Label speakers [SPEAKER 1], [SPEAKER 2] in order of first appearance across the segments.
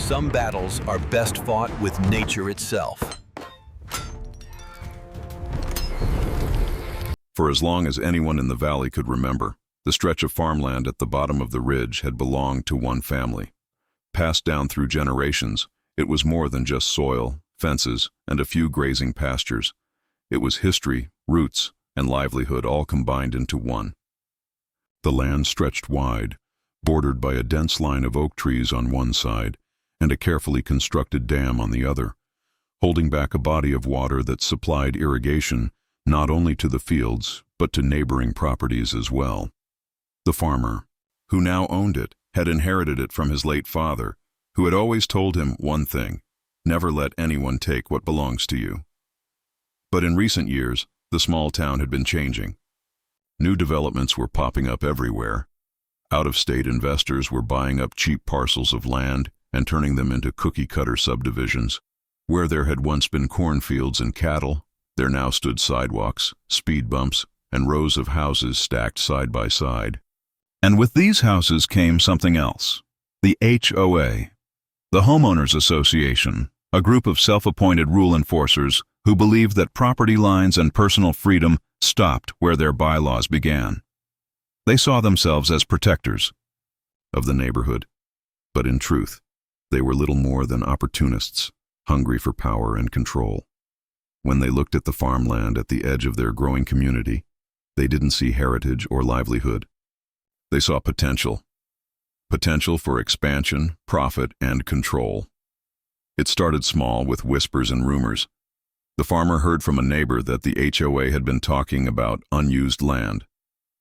[SPEAKER 1] some battles are best fought with nature itself.
[SPEAKER 2] For as long as anyone in the valley could remember, the stretch of farmland at the bottom of the ridge had belonged to one family. Passed down through generations, it was more than just soil, fences, and a few grazing pastures. It was history, roots, and livelihood all combined into one. The land stretched wide, bordered by a dense line of oak trees on one side and a carefully constructed dam on the other, holding back a body of water that supplied irrigation not only to the fields but to neighboring properties as well. The farmer, who now owned it, had inherited it from his late father, who had always told him one thing: never let anyone take what belongs to you. But in recent years, the small town had been changing. New developments were popping up everywhere. Out-of-state investors were buying up cheap parcels of land and turning them into cookie-cutter subdivisions. Where there had once been cornfields and cattle, there now stood sidewalks, speed bumps, and rows of houses stacked side by side. And with these houses came something else: the HOA, the Homeowners Association, a group of self-appointed rule enforcers who believed that property lines and personal freedom stopped where their bylaws began. They saw themselves as protectors of the neighborhood, but in truth, they were little more than opportunists, hungry for power and control. When they looked at the farmland at the edge of their growing community, they didn't see heritage or livelihood. They saw potential. Potential for expansion, profit, and control. It started small with whispers and rumors. The farmer heard from a neighbor that the HOA had been talking about unused land.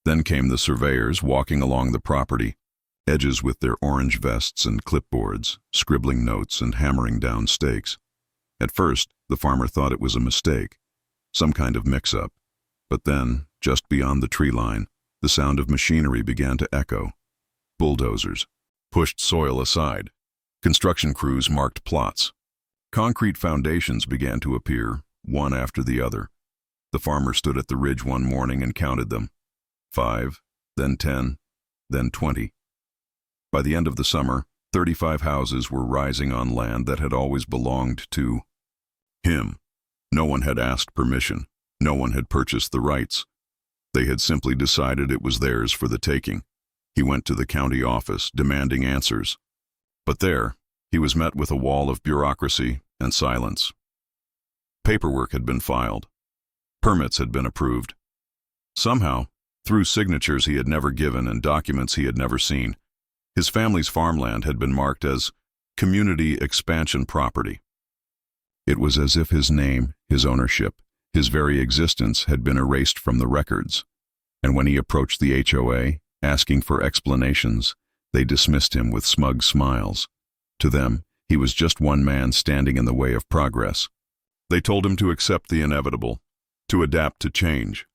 [SPEAKER 2] Then came the surveyors walking along the property, edges with their orange vests and clipboards, scribbling notes and hammering down stakes. At first, the farmer thought it was a mistake, some kind of mix-up. But then, just beyond the tree line, the sound of machinery began to echo. Bulldozers pushed soil aside. Construction crews marked plots. Concrete foundations began to appear, one after the other. The farmer stood at the ridge one morning and counted them. 5, then 10, then 20. By the end of the summer, 35 houses were rising on land that had always belonged to him. No one had asked permission. No one had purchased the rights. They had simply decided it was theirs for the taking. He went to the county office, demanding answers. But there, he was met with a wall of bureaucracy and silence. Paperwork had been filed. Permits had been approved. Somehow, through signatures he had never given and documents he had never seen, his family's farmland had been marked as community expansion property. It was as if his name, his ownership, his very existence had been erased from the records. And when he approached the HOA, asking for explanations, they dismissed him with smug smiles. To them, he was just one man standing in the way of progress. They told him to accept the inevitable, to adapt to change.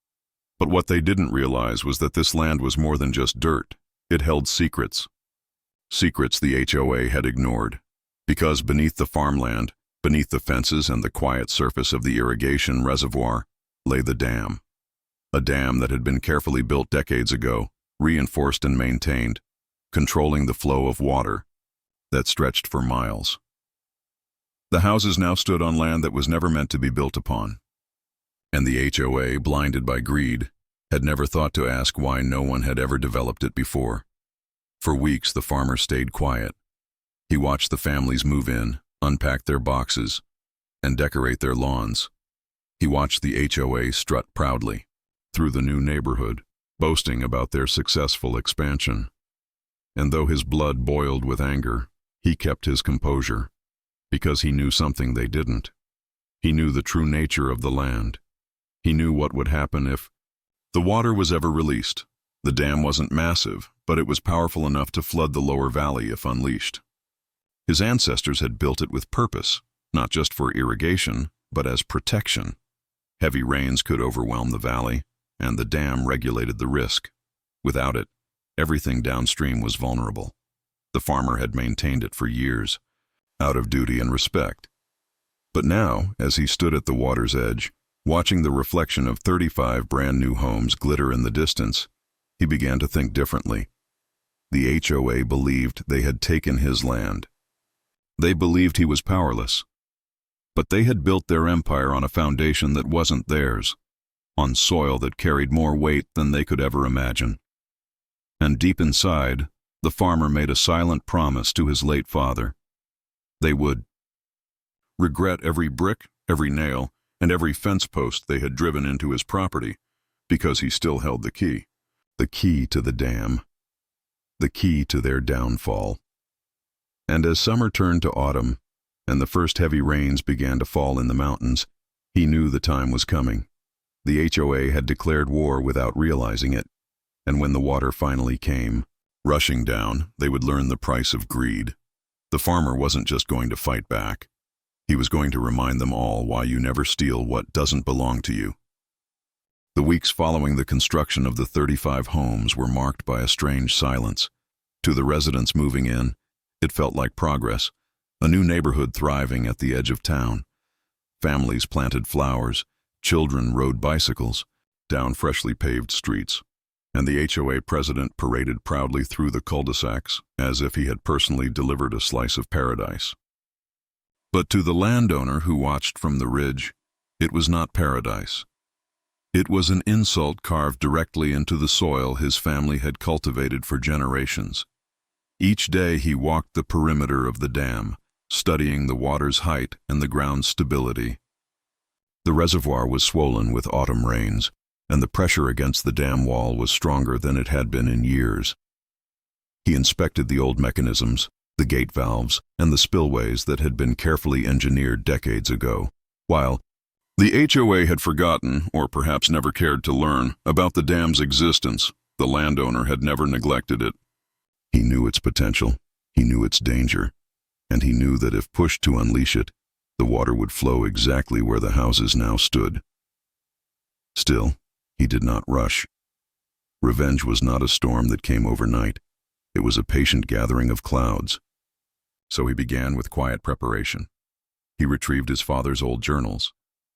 [SPEAKER 2] But what they didn't realize was that this land was more than just dirt. It held secrets. Secrets the HOA had ignored. Because beneath the farmland, beneath the fences and the quiet surface of the irrigation reservoir, lay the dam. A dam that had been carefully built decades ago, reinforced and maintained, controlling the flow of water that stretched for miles. The houses now stood on land that was never meant to be built upon. And the HOA, blinded by greed, had never thought to ask why no one had ever developed it before. For weeks the farmer stayed quiet. He watched the families move in, unpack their boxes, and decorate their lawns. He watched the HOA strut proudly through the new neighborhood, boasting about their successful expansion. And though his blood boiled with anger, he kept his composure, because he knew something they didn't. He knew the true nature of the land. He knew what would happen if the water was ever released. The dam wasn't massive, but it was powerful enough to flood the lower valley if unleashed. His ancestors had built it with purpose, not just for irrigation, but as protection. Heavy rains could overwhelm the valley, and the dam regulated the risk. Without it, everything downstream was vulnerable. The farmer had maintained it for years, out of duty and respect. But now, as he stood at the water's edge, watching the reflection of 35 brand-new homes glitter in the distance, he began to think differently. The HOA believed they had taken his land. They believed he was powerless. But they had built their empire on a foundation that wasn't theirs, on soil that carried more weight than they could ever imagine. And deep inside, the farmer made a silent promise to his late father. They would regret every brick, every nail, and every fence post they had driven into his property, because he still held the key to the dam, the key to their downfall. And as summer turned to autumn, and the first heavy rains began to fall in the mountains, he knew the time was coming. The HOA had declared war without realizing it, and when the water finally came, rushing down, they would learn the price of greed. The farmer wasn't just going to fight back. He was going to remind them all why you never steal what doesn't belong to you. The weeks following the construction of the 35 homes were marked by a strange silence. To the residents moving in, it felt like progress, a new neighborhood thriving at the edge of town. Families planted flowers, children rode bicycles down freshly paved streets, and the HOA president paraded proudly through the cul-de-sacs as if he had personally delivered a slice of paradise. But to the landowner who watched from the ridge, it was not paradise. It was an insult carved directly into the soil his family had cultivated for generations. Each day he walked the perimeter of the dam, studying the water's height and the ground's stability. The reservoir was swollen with autumn rains, and the pressure against the dam wall was stronger than it had been in years. He inspected the old mechanisms, the gate valves, and the spillways that had been carefully engineered decades ago, while the HOA had forgotten, or perhaps never cared to learn, about the dam's existence. The landowner had never neglected it. He knew its potential, he knew its danger, and he knew that if pushed to unleash it, the water would flow exactly where the houses now stood. Still, he did not rush. Revenge was not a storm that came overnight. It was a patient gathering of clouds. So he began with quiet preparation. He retrieved his father's old journals,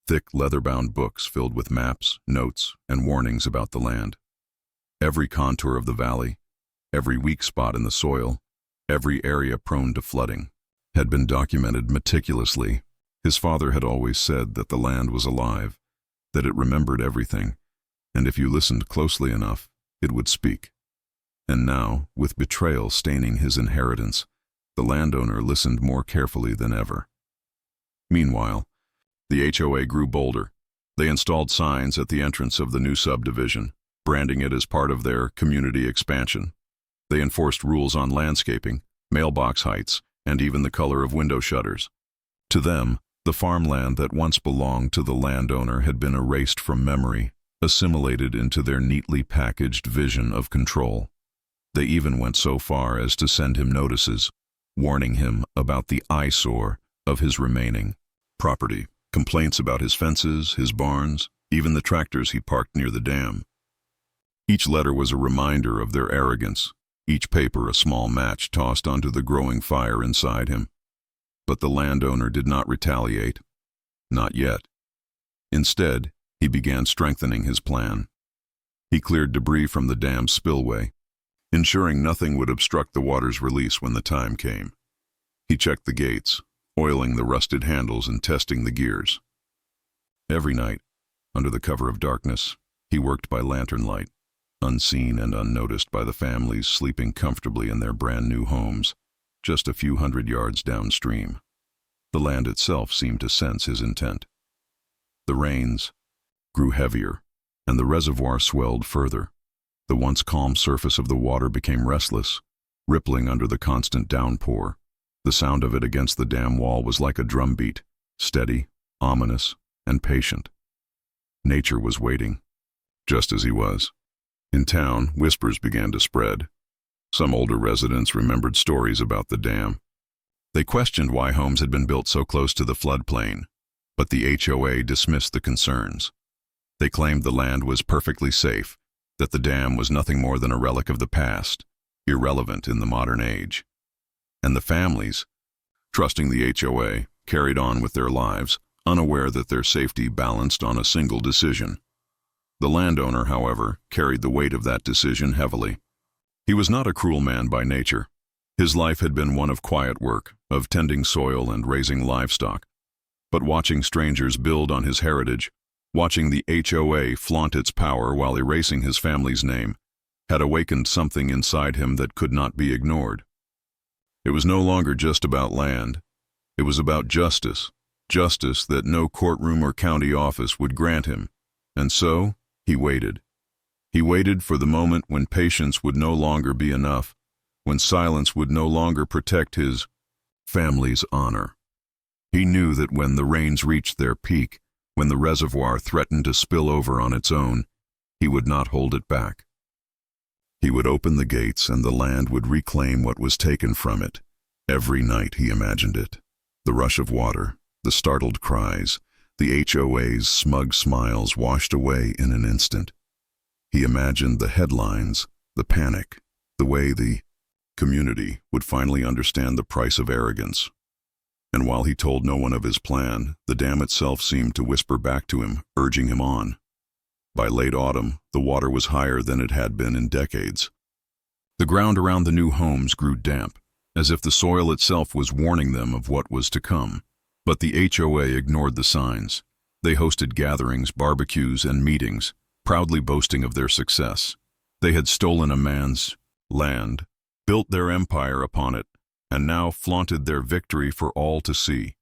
[SPEAKER 2] thick leather-bound books filled with maps, notes, and warnings about the land. Every contour of the valley, every weak spot in the soil, every area prone to flooding, had been documented meticulously. His father had always said that the land was alive, that it remembered everything, and if you listened closely enough, it would speak. And now, with betrayal staining his inheritance, the landowner listened more carefully than ever. Meanwhile, the HOA grew bolder. They installed signs at the entrance of the new subdivision, branding it as part of their community expansion. They enforced rules on landscaping, mailbox heights, and even the color of window shutters. To them, the farmland that once belonged to the landowner had been erased from memory, assimilated into their neatly packaged vision of control. They even went so far as to send him notices, warning him about the eyesore of his remaining property, complaints about his fences, his barns, even the tractors he parked near the dam. Each letter was a reminder of their arrogance, each paper a small match tossed onto the growing fire inside him. But the landowner did not retaliate. Not yet. Instead, he began strengthening his plan. He cleared debris from the dam's spillway, ensuring nothing would obstruct the water's release when the time came. He checked the gates, oiling the rusted handles and testing the gears. Every night, under the cover of darkness, he worked by lantern light, unseen and unnoticed by the families sleeping comfortably in their brand-new homes, just a few hundred yards downstream. The land itself seemed to sense his intent. The rains grew heavier, and the reservoir swelled further. The once calm surface of the water became restless, rippling under the constant downpour. The sound of it against the dam wall was like a drumbeat, steady, ominous, and patient. Nature was waiting, just as he was. In town, whispers began to spread. Some older residents remembered stories about the dam. They questioned why homes had been built so close to the floodplain, but the HOA dismissed the concerns. They claimed the land was perfectly safe, that the dam was nothing more than a relic of the past, irrelevant in the modern age. And the families, trusting the HOA, carried on with their lives, unaware that their safety balanced on a single decision. The landowner, however, carried the weight of that decision heavily. He was not a cruel man by nature. His life had been one of quiet work, of tending soil and raising livestock. But watching strangers build on his heritage, watching the HOA flaunt its power while erasing his family's name, had awakened something inside him that could not be ignored. It was no longer just about land. It was about justice, justice that no courtroom or county office would grant him. And so, he waited. He waited for the moment when patience would no longer be enough, when silence would no longer protect his family's honor. He knew that when the rains reached their peak, when the reservoir threatened to spill over on its own, he would not hold it back. He would open the gates and the land would reclaim what was taken from it. Every night he imagined it. The rush of water, the startled cries, the HOA's smug smiles washed away in an instant. He imagined the headlines, the panic, the way the community would finally understand the price of arrogance. And while he told no one of his plan, the dam itself seemed to whisper back to him, urging him on. By late autumn, the water was higher than it had been in decades. The ground around the new homes grew damp, as if the soil itself was warning them of what was to come. But the HOA ignored the signs. They hosted gatherings, barbecues, and meetings, proudly boasting of their success. They had stolen a man's land, built their empire upon it, and now flaunted their victory for all to see.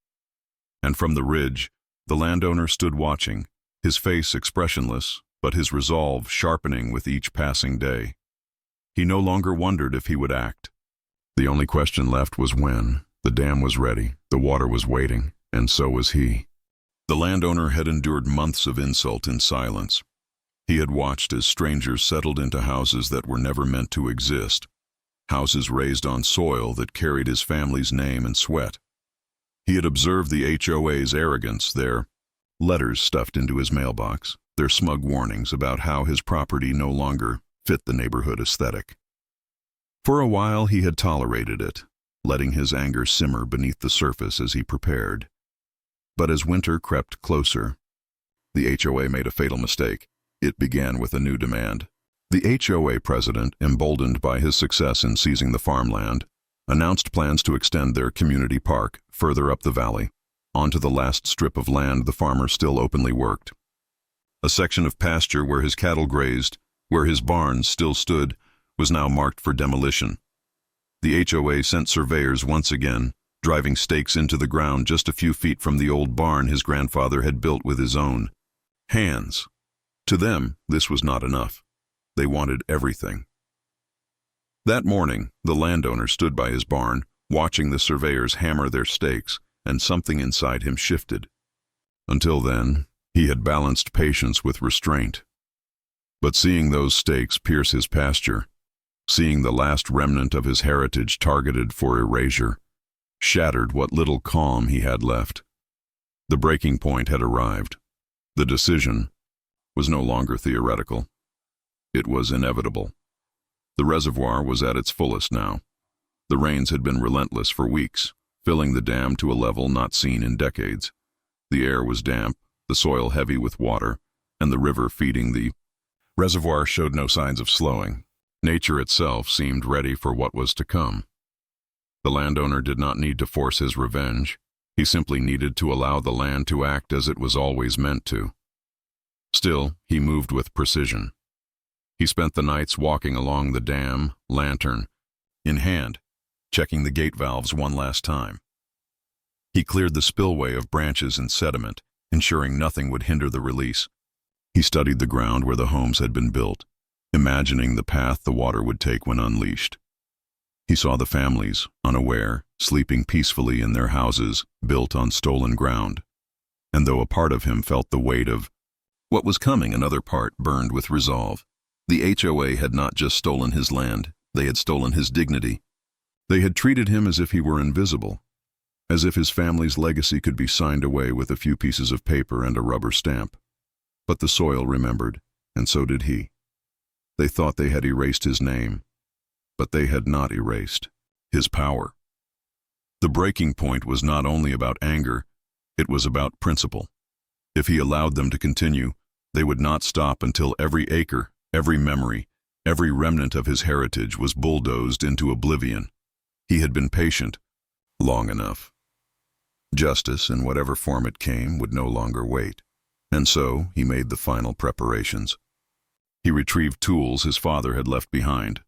[SPEAKER 2] And from the ridge, the landowner stood watching, his face expressionless, but his resolve sharpening with each passing day. He no longer wondered if he would act. The only question left was when. The dam was ready, the water was waiting, and so was he. The landowner had endured months of insult in silence. He had watched as strangers settled into houses that were never meant to exist, houses raised on soil that carried his family's name and sweat. He had observed the HOA's arrogance, their letters stuffed into his mailbox, their smug warnings about how his property no longer fit the neighborhood aesthetic. For a while he had tolerated it, letting his anger simmer beneath the surface as he prepared. But as winter crept closer, the HOA made a fatal mistake. It began with a new demand. The HOA president, emboldened by his success in seizing the farmland, announced plans to extend their community park further up the valley, onto the last strip of land the farmer still openly worked. A section of pasture where his cattle grazed, where his barns still stood, was now marked for demolition. The HOA sent surveyors once again, driving stakes into the ground just a few feet from the old barn his grandfather had built with his own hands. To them, this was not enough. They wanted everything. That morning, the landowner stood by his barn, watching the surveyors hammer their stakes, and something inside him shifted. Until then, he had balanced patience with restraint. But seeing those stakes pierce his pasture, seeing the last remnant of his heritage targeted for erasure, shattered what little calm he had left. The breaking point had arrived. The decision was no longer theoretical. It was inevitable. The reservoir was at its fullest now. The rains had been relentless for weeks, filling the dam to a level not seen in decades. The air was damp, the soil heavy with water, and the river feeding the reservoir showed no signs of slowing. Nature itself seemed ready for what was to come. The landowner did not need to force his revenge. He simply needed to allow the land to act as it was always meant to. Still, he moved with precision. He spent the nights walking along the dam, lantern in hand, checking the gate valves one last time. He cleared the spillway of branches and sediment, ensuring nothing would hinder the release. He studied the ground where the homes had been built, imagining the path the water would take when unleashed. He saw the families, unaware, sleeping peacefully in their houses built on stolen ground. And though a part of him felt the weight of what was coming, another part burned with resolve. The HOA had not just stolen his land, they had stolen his dignity. They had treated him as if he were invisible, as if his family's legacy could be signed away with a few pieces of paper and a rubber stamp. But the soil remembered, and so did he. They thought they had erased his name, but they had not erased his power. The breaking point was not only about anger, it was about principle. If he allowed them to continue, they would not stop until every acre, every memory, every remnant of his heritage was bulldozed into oblivion. He had been patient long enough. Justice, in whatever form it came, would no longer wait, and so he made the final preparations. He retrieved tools his father had left behind,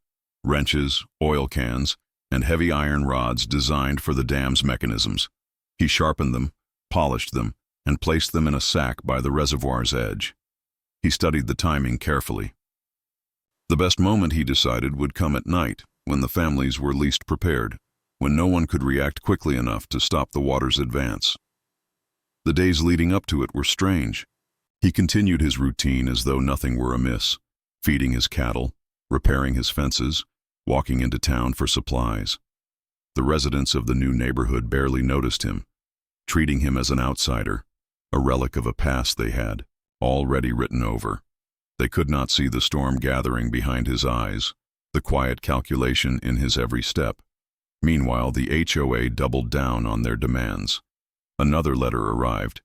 [SPEAKER 2] wrenches, oil cans, and heavy iron rods designed for the dam's mechanisms. He sharpened them, polished them, and placed them in a sack by the reservoir's edge. He studied the timing carefully. The best moment, he decided, would come at night, when the families were least prepared, when no one could react quickly enough to stop the water's advance. The days leading up to it were strange. He continued his routine as though nothing were amiss, feeding his cattle, repairing his fences, walking into town for supplies. The residents of the new neighborhood barely noticed him, treating him as an outsider, a relic of a past they had already written over. They could not see the storm gathering behind his eyes, the quiet calculation in his every step. Meanwhile, the HOA doubled down on their demands. Another letter arrived,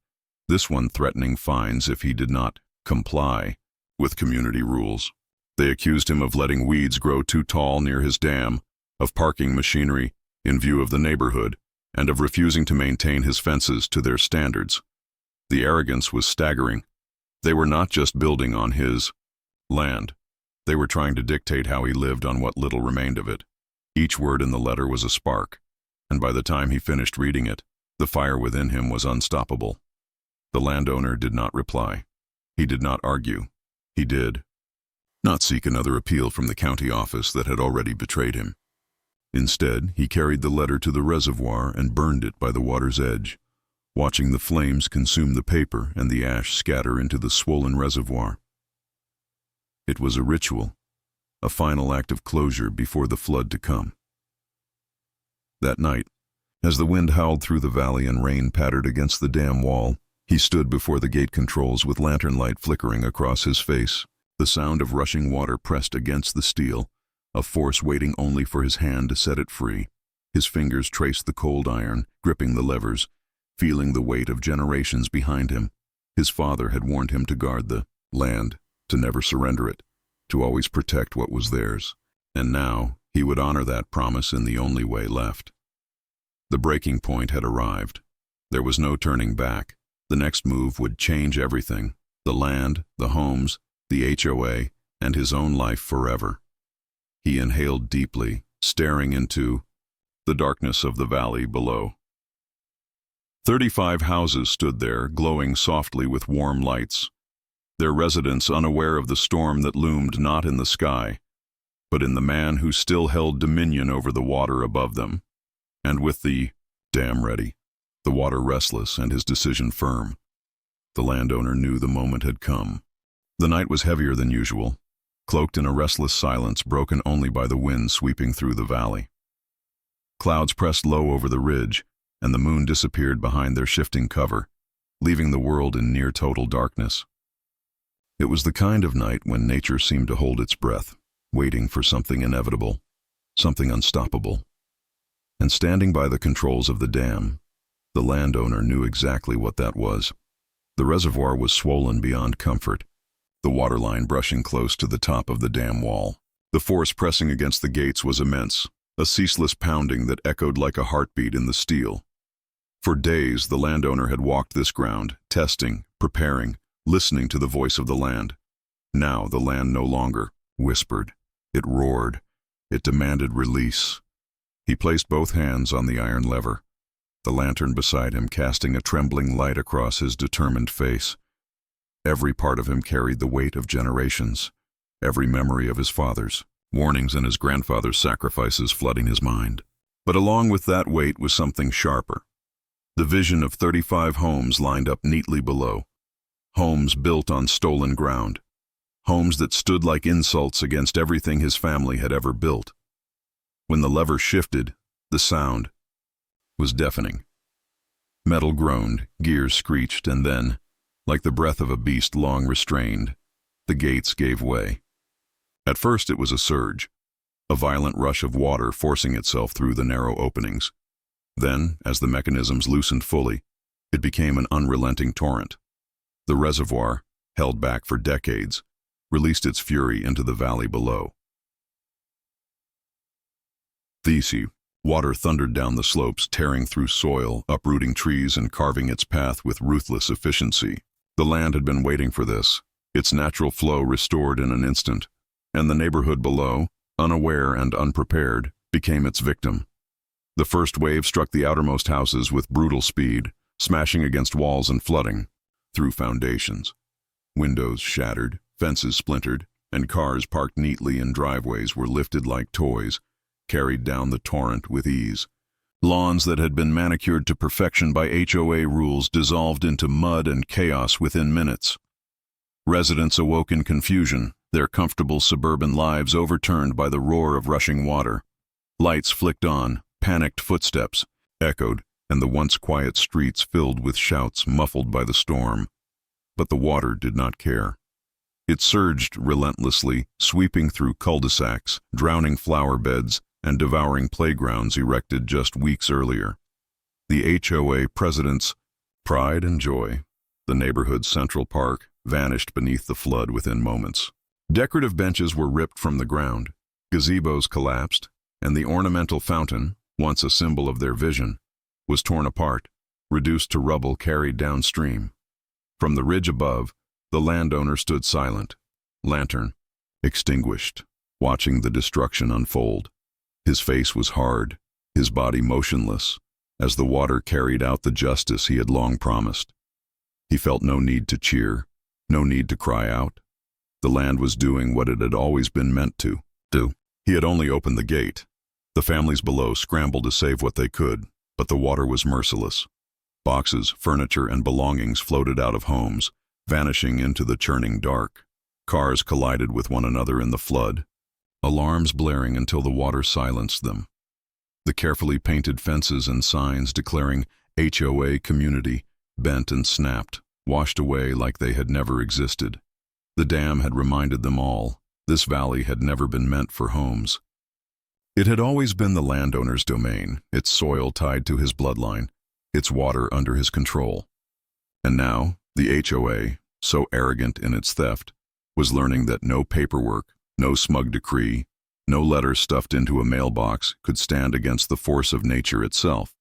[SPEAKER 2] this one threatening fines if he did not comply with community rules. They accused him of letting weeds grow too tall near his dam, of parking machinery in view of the neighborhood, and of refusing to maintain his fences to their standards. The arrogance was staggering. They were not just building on his land. They were trying to dictate how he lived on what little remained of it. Each word in the letter was a spark, and by the time he finished reading it, the fire within him was unstoppable. The landowner did not reply. He did not argue. He did not seek another appeal from the county office that had already betrayed him. Instead, he carried the letter to the reservoir and burned it by the water's edge, watching the flames consume the paper and the ash scatter into the swollen reservoir. It was a ritual, a final act of closure before the flood to come. That night, as the wind howled through the valley and rain pattered against the dam wall, he stood before the gate controls with lantern light flickering across his face. The sound of rushing water pressed against the steel, a force waiting only for his hand to set it free. His fingers traced the cold iron, gripping the levers, feeling the weight of generations behind him. His father had warned him to guard the land, to never surrender it, to always protect what was theirs. And now he would honor that promise in the only way left. The breaking point had arrived. There was no turning back. The next move would change everything: the land, the homes, the HOA, and his own life forever. He inhaled deeply, staring into the darkness of the valley below. 35 houses stood there, glowing softly with warm lights, their residents unaware of the storm that loomed not in the sky, but in the man who still held dominion over the water above them, and with the dam ready, the water restless and his decision firm. The landowner knew the moment had come. The night was heavier than usual, cloaked in a restless silence broken only by the wind sweeping through the valley. Clouds pressed low over the ridge, and the moon disappeared behind their shifting cover, leaving the world in near total darkness. It was the kind of night when nature seemed to hold its breath, waiting for something inevitable, something unstoppable. And standing by the controls of the dam, the landowner knew exactly what that was. The reservoir was swollen beyond comfort, the waterline brushing close to the top of the dam wall. The force pressing against the gates was immense, a ceaseless pounding that echoed like a heartbeat in the steel. For days, the landowner had walked this ground, testing, preparing, listening to the voice of the land. Now the land no longer whispered. It roared. It demanded release. He placed both hands on the iron lever, the lantern beside him casting a trembling light across his determined face. Every part of him carried the weight of generations, every memory of his father's warnings and his grandfather's sacrifices flooding his mind. But along with that weight was something sharper. The vision of 35 homes lined up neatly below. Homes built on stolen ground. Homes that stood like insults against everything his family had ever built. When the lever shifted, the sound was deafening. Metal groaned, gears screeched, and then, like the breath of a beast long restrained, the gates gave way. At first it was a surge, a violent rush of water forcing itself through the narrow openings. Then, as the mechanisms loosened fully, it became an unrelenting torrent. The reservoir, held back for decades, released its fury into the valley below. Thesey Water thundered down the slopes, tearing through soil, uprooting trees and carving its path with ruthless efficiency. The land had been waiting for this, its natural flow restored in an instant, and the neighborhood below, unaware and unprepared, became its victim. The first wave struck the outermost houses with brutal speed, smashing against walls and flooding through foundations. Windows shattered, fences splintered, and cars parked neatly in driveways were lifted like toys, carried down the torrent with ease. Lawns that had been manicured to perfection by HOA rules dissolved into mud and chaos within minutes. Residents awoke in confusion, their comfortable suburban lives overturned by the roar of rushing water. Lights flicked on, panicked footsteps echoed, and the once quiet streets filled with shouts muffled by the storm. But the water did not care. It surged relentlessly, sweeping through cul-de-sacs, drowning flower beds, and devouring playgrounds erected just weeks earlier. The HOA president's pride and joy, the neighborhood's central park, vanished beneath the flood within moments. Decorative benches were ripped from the ground, gazebos collapsed, and the ornamental fountain, once a symbol of their vision, was torn apart, reduced to rubble carried downstream. From the ridge above, the landowner stood silent, lantern extinguished, watching the destruction unfold. His face was hard, his body motionless, as the water carried out the justice he had long promised. He felt no need to cheer, no need to cry out. The land was doing what it had always been meant to do. He had only opened the gate. The families below scrambled to save what they could, but the water was merciless. Boxes, furniture, and belongings floated out of homes, vanishing into the churning dark. Cars collided with one another in the flood, alarms blaring until the water silenced them. The carefully painted fences and signs declaring HOA community bent and snapped, washed away like they had never existed. The dam had reminded them all, this valley had never been meant for homes. It had always been the landowner's domain, its soil tied to his bloodline, its water under his control. And now, the HOA, so arrogant in its theft, was learning that no paperwork, no smug decree, no letter stuffed into a mailbox could stand against the force of nature itself.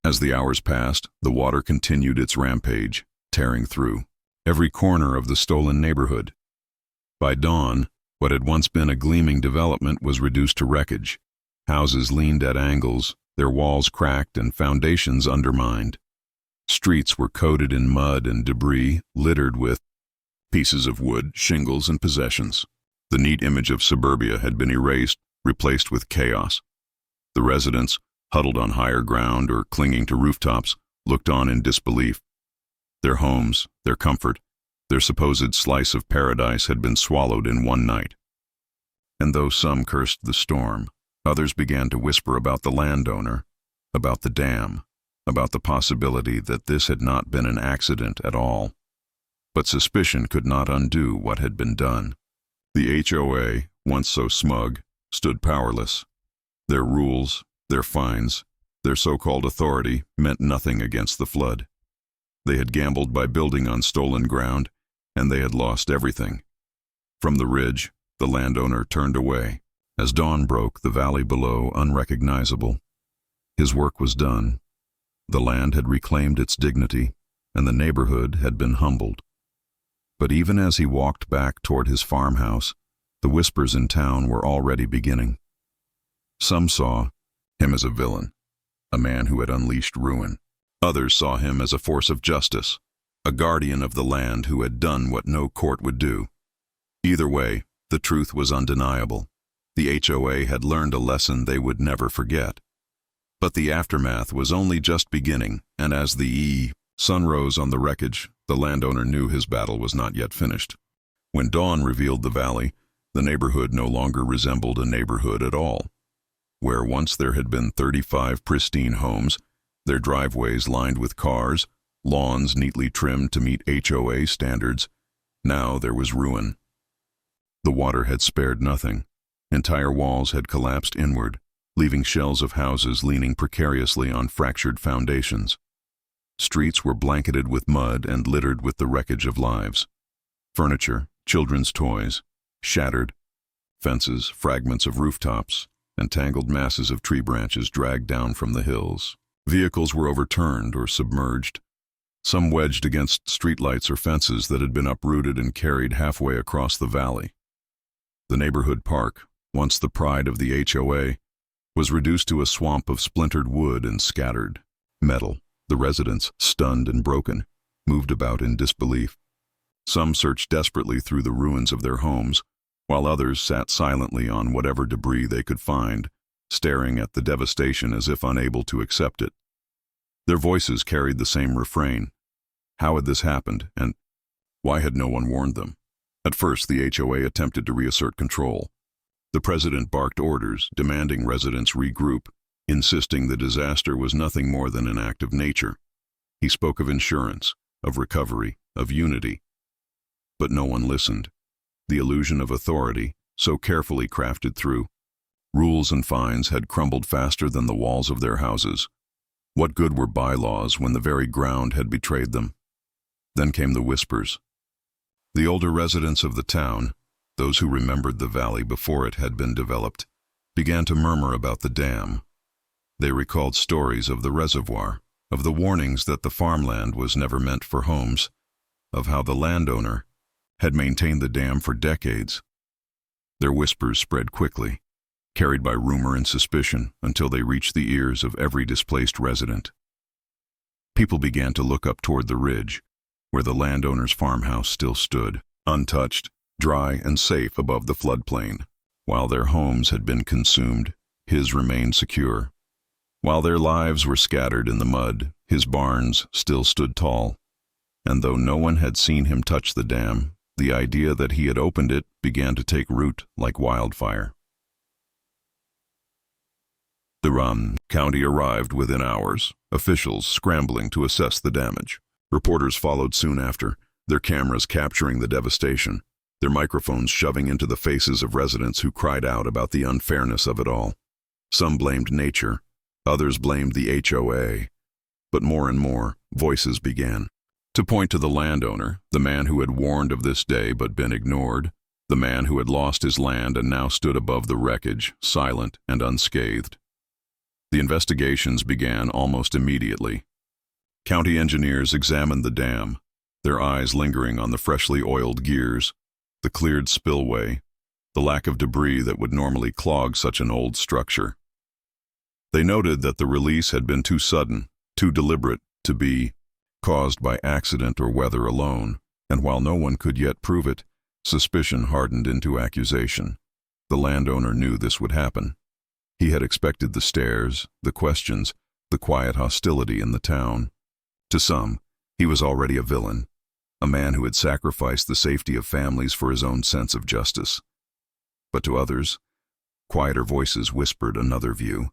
[SPEAKER 2] As the hours passed, the water continued its rampage, tearing through every corner of the stolen neighborhood. By dawn, what had once been a gleaming development was reduced to wreckage. Houses leaned at angles, their walls cracked and foundations undermined. Streets were coated in mud and debris, littered with pieces of wood, shingles, and possessions. The neat image of suburbia had been erased, replaced with chaos. The residents, huddled on higher ground or clinging to rooftops, looked on in disbelief. Their homes, their comfort, their supposed slice of paradise had been swallowed in one night. And though some cursed the storm, others began to whisper about the landowner, about the dam, about the possibility that this had not been an accident at all. But suspicion could not undo what had been done. The HOA, once so smug, stood powerless. Their rules, their fines, their so-called authority meant nothing against the flood. They had gambled by building on stolen ground, and they had lost everything. From the ridge, the landowner turned away. As dawn broke, the valley below unrecognizable. His work was done. The land had reclaimed its dignity, and the neighborhood had been humbled. But even as he walked back toward his farmhouse, the whispers in town were already beginning. Some saw him as a villain, a man who had unleashed ruin. Others saw him as a force of justice, a guardian of the land who had done what no court would do. Either way, the truth was undeniable. The HOA had learned a lesson they would never forget. But the aftermath was only just beginning, and as the sun rose on the wreckage, the landowner knew his battle was not yet finished. When dawn revealed the valley, the neighborhood no longer resembled a neighborhood at all. Where once there had been 35 pristine homes, their driveways lined with cars, lawns neatly trimmed to meet HOA standards, now there was ruin. The water had spared nothing. Entire walls had collapsed inward, leaving shells of houses leaning precariously on fractured foundations. Streets were blanketed with mud and littered with the wreckage of lives. Furniture, children's toys, shattered. Fences, fragments of rooftops, and tangled masses of tree branches dragged down from the hills. Vehicles were overturned or submerged, some wedged against streetlights or fences that had been uprooted and carried halfway across the valley. The neighborhood park, once the pride of the HOA, was reduced to a swamp of splintered wood and scattered metal. The residents, stunned and broken, moved about in disbelief. Some searched desperately through the ruins of their homes, while others sat silently on whatever debris they could find, staring at the devastation as if unable to accept it. Their voices carried the same refrain. How had this happened, and why had no one warned them? At first, the HOA attempted to reassert control. The president barked orders, demanding residents regroup, insisting the disaster was nothing more than an act of nature. He spoke of insurance, of recovery, of unity. But no one listened. The illusion of authority, so carefully crafted through rules and fines, had crumbled faster than the walls of their houses. What good were bylaws when the very ground had betrayed them? Then came the whispers. The older residents of the town, those who remembered the valley before it had been developed, began to murmur about the dam. They recalled stories of the reservoir, of the warnings that the farmland was never meant for homes, of how the landowner had maintained the dam for decades. Their whispers spread quickly, carried by rumor and suspicion, until they reached the ears of every displaced resident. People began to look up toward the ridge, where the landowner's farmhouse still stood, untouched, dry and safe above the floodplain. While their homes had been consumed, his remained secure. While their lives were scattered in the mud, his barns still stood tall. And though no one had seen him touch the dam, the idea that he had opened it began to take root like wildfire. The county arrived within hours, officials scrambling to assess the damage. Reporters followed soon after, their cameras capturing the devastation, their microphones shoving into the faces of residents who cried out about the unfairness of it all. Some blamed nature, others blamed the HOA, but more and more voices began to point to the landowner, the man who had warned of this day but been ignored, the man who had lost his land and now stood above the wreckage, silent and unscathed. The investigations began almost immediately. County engineers examined the dam, their eyes lingering on the freshly oiled gears, the cleared spillway, the lack of debris that would normally clog such an old structure. They noted that the release had been too sudden, too deliberate to be caused by accident or weather alone, and while no one could yet prove it, suspicion hardened into accusation. The landowner knew this would happen. He had expected the stares, the questions, the quiet hostility in the town. To some, he was already a villain, a man who had sacrificed the safety of families for his own sense of justice. But to others, quieter voices whispered another view.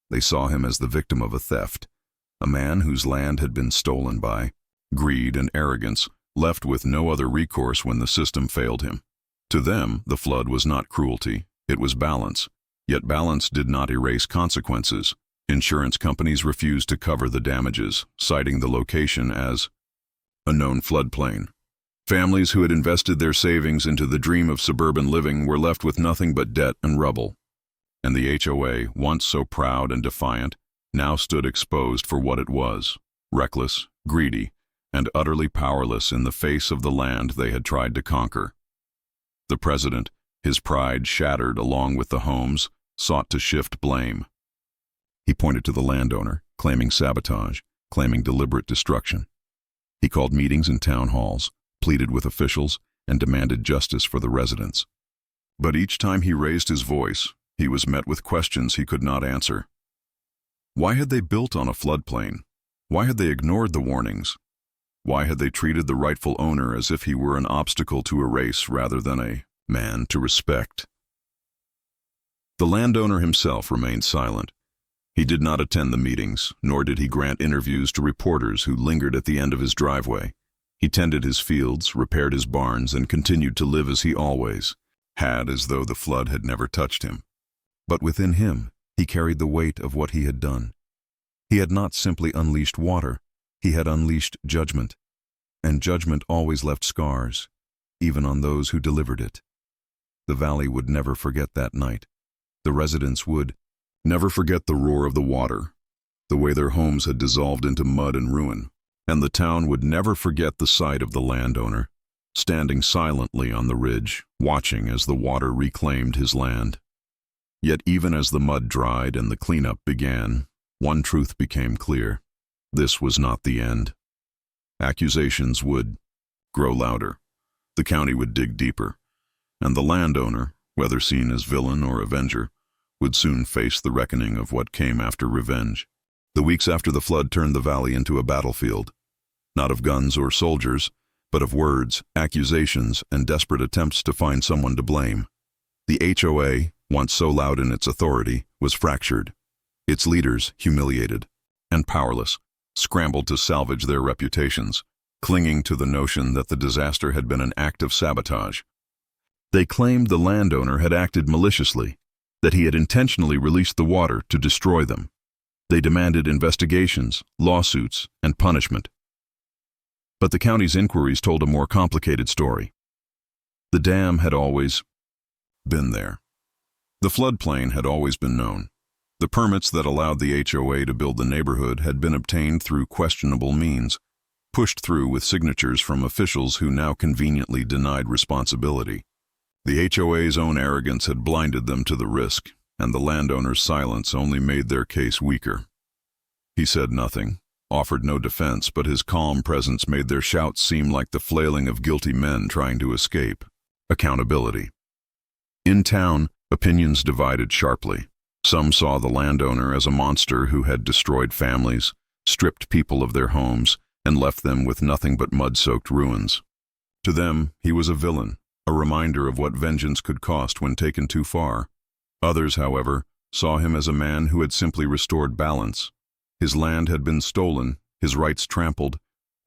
[SPEAKER 2] They saw him as the victim of a theft, a man whose land had been stolen by greed and arrogance, left with no other recourse when the system failed him. To them, the flood was not cruelty, it was balance. Yet balance did not erase consequences. Insurance companies refused to cover the damages, citing the location as a known floodplain. Families who had invested their savings into the dream of suburban living were left with nothing but debt and rubble. And the HOA, once so proud and defiant, now stood exposed for what it was, reckless, greedy, and utterly powerless in the face of the land they had tried to conquer. The president, his pride shattered along with the homes, sought to shift blame. He pointed to the landowner, claiming sabotage, claiming deliberate destruction. He called meetings in town halls, pleaded with officials, and demanded justice for the residents. But each time he raised his voice, he was met with questions he could not answer. Why had they built on a floodplain? Why had they ignored the warnings? Why had they treated the rightful owner as if he were an obstacle to erase rather than a man to respect? The landowner himself remained silent. He did not attend the meetings, nor did he grant interviews to reporters who lingered at the end of his driveway. He tended his fields, repaired his barns, and continued to live as he always had, as though the flood had never touched him. But within him, he carried the weight of what he had done. He had not simply unleashed water, he had unleashed judgment. And judgment always left scars, even on those who delivered it. The valley would never forget that night, The residents would never forget the roar of the water, the way their homes had dissolved into mud and ruin, and the town would never forget the sight of the landowner, standing silently on the ridge, watching as the water reclaimed his land. Yet even as the mud dried and the cleanup began, one truth became clear. This was not the end. Accusations would grow louder. The county would dig deeper, and the landowner, whether seen as villain or avenger, would soon face the reckoning of what came after revenge. The weeks after the flood turned the valley into a battlefield, not of guns or soldiers, but of words, accusations, and desperate attempts to find someone to blame. The HOA, once so loud in its authority, was fractured. Its leaders, humiliated and powerless, scrambled to salvage their reputations, clinging to the notion that the disaster had been an act of sabotage. They claimed the landowner had acted maliciously, that he had intentionally released the water to destroy them. They demanded investigations, lawsuits, and punishment. But the county's inquiries told a more complicated story. The dam had always been there. The floodplain had always been known. The permits that allowed the HOA to build the neighborhood had been obtained through questionable means, pushed through with signatures from officials who now conveniently denied responsibility. The HOA's own arrogance had blinded them to the risk, and the landowner's silence only made their case weaker. He said nothing, offered no defense, but his calm presence made their shouts seem like the flailing of guilty men trying to escape. Accountability. In town, opinions divided sharply. Some saw the landowner as a monster who had destroyed families, stripped people of their homes, and left them with nothing but mud-soaked ruins. To them, he was a villain, a reminder of what vengeance could cost when taken too far. Others, however, saw him as a man who had simply restored balance. His land had been stolen, his rights trampled,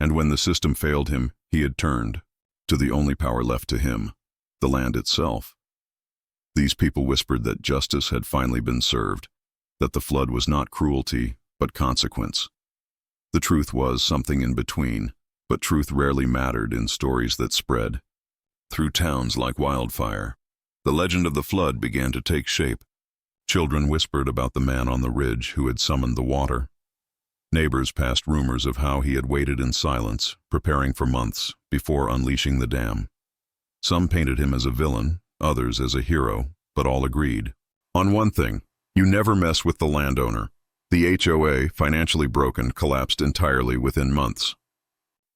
[SPEAKER 2] and when the system failed him, he had turned to the only power left to him, the land itself. These people whispered that justice had finally been served, that the flood was not cruelty, but consequence. The truth was something in between, but truth rarely mattered in stories that spread through towns like wildfire. The legend of the flood began to take shape. Children whispered about the man on the ridge who had summoned the water. Neighbors passed rumors of how he had waited in silence, preparing for months before unleashing the dam. Some painted him as a villain, others as a hero, but all agreed on one thing: you never mess with the landowner. The HOA, financially broken, collapsed entirely within months.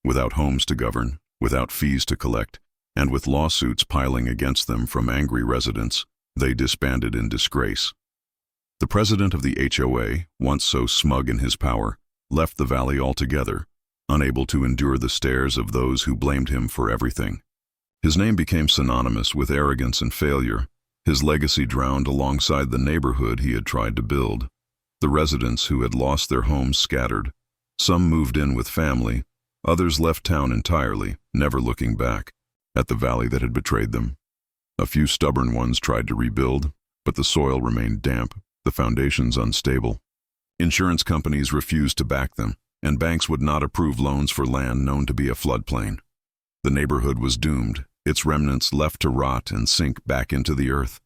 [SPEAKER 2] Without homes to govern, without fees to collect, and with lawsuits piling against them from angry residents, they disbanded in disgrace. The president of the HOA, once so smug in his power, left the valley altogether, unable to endure the stares of those who blamed him for everything. His name became synonymous with arrogance and failure, his legacy drowned alongside the neighborhood he had tried to build. The residents who had lost their homes scattered. Some moved in with family, others left town entirely, never looking back at the valley that had betrayed them. A few stubborn ones tried to rebuild, but the soil remained damp, the foundations unstable. Insurance companies refused to back them, and banks would not approve loans for land known to be a floodplain. The neighborhood was doomed, its remnants left to rot and sink back into the earth.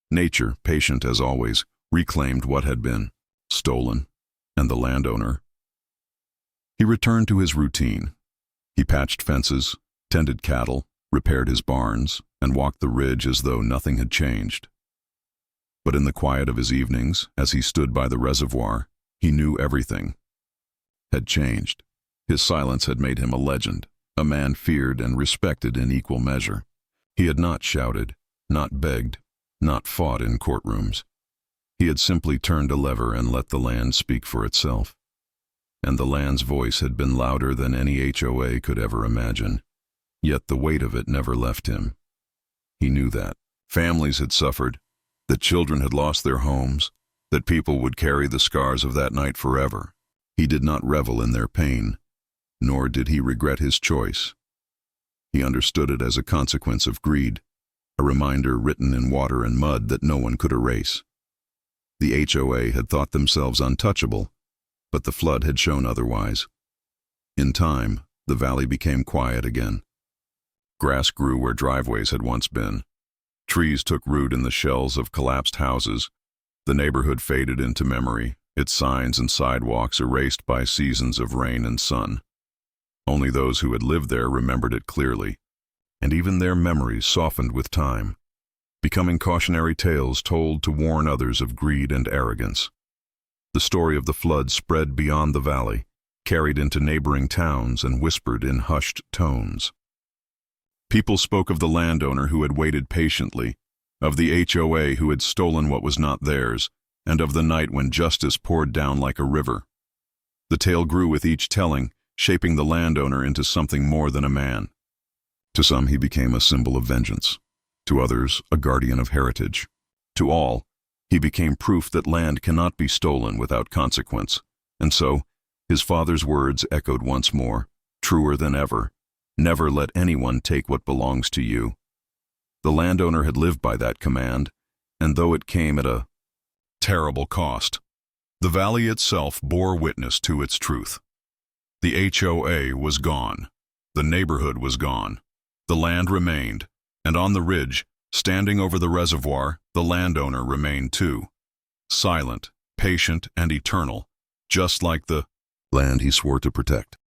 [SPEAKER 2] Nature, patient as always, reclaimed what had been stolen, and the landowner. He returned to his routine. He patched fences, tended cattle, repaired his barns, and walked the ridge as though nothing had changed. But in the quiet of his evenings, as he stood by the reservoir, he knew everything had changed. His silence had made him a legend, a man feared and respected in equal measure. He had not shouted, not begged, not fought in courtrooms. He had simply turned a lever and let the land speak for itself. And the land's voice had been louder than any HOA could ever imagine. Yet the weight of it never left him. He knew that families had suffered, that children had lost their homes, that people would carry the scars of that night forever. He did not revel in their pain, nor did he regret his choice. He understood it as a consequence of greed, a reminder written in water and mud that no one could erase. The HOA had thought themselves untouchable, but the flood had shown otherwise. In time, the valley became quiet again. Grass grew where driveways had once been. Trees took root in the shells of collapsed houses. The neighborhood faded into memory, its signs and sidewalks erased by seasons of rain and sun. Only those who had lived there remembered it clearly, and even their memories softened with time, becoming cautionary tales told to warn others of greed and arrogance. The story of the flood spread beyond the valley, carried into neighboring towns and whispered in hushed tones. People spoke of the landowner who had waited patiently, of the HOA who had stolen what was not theirs, and of the night when justice poured down like a river. The tale grew with each telling, shaping the landowner into something more than a man. To some he became a symbol of vengeance, to others a guardian of heritage. To all, he became proof that land cannot be stolen without consequence, and so, his father's words echoed once more, truer than ever. Never let anyone take what belongs to you. The landowner had lived by that command, and though it came at a terrible cost, the valley itself bore witness to its truth. The HOA was gone. The neighborhood was gone. The land remained, and on the ridge, standing over the reservoir, the landowner remained too. Silent, patient, and eternal, just like the land he swore to protect.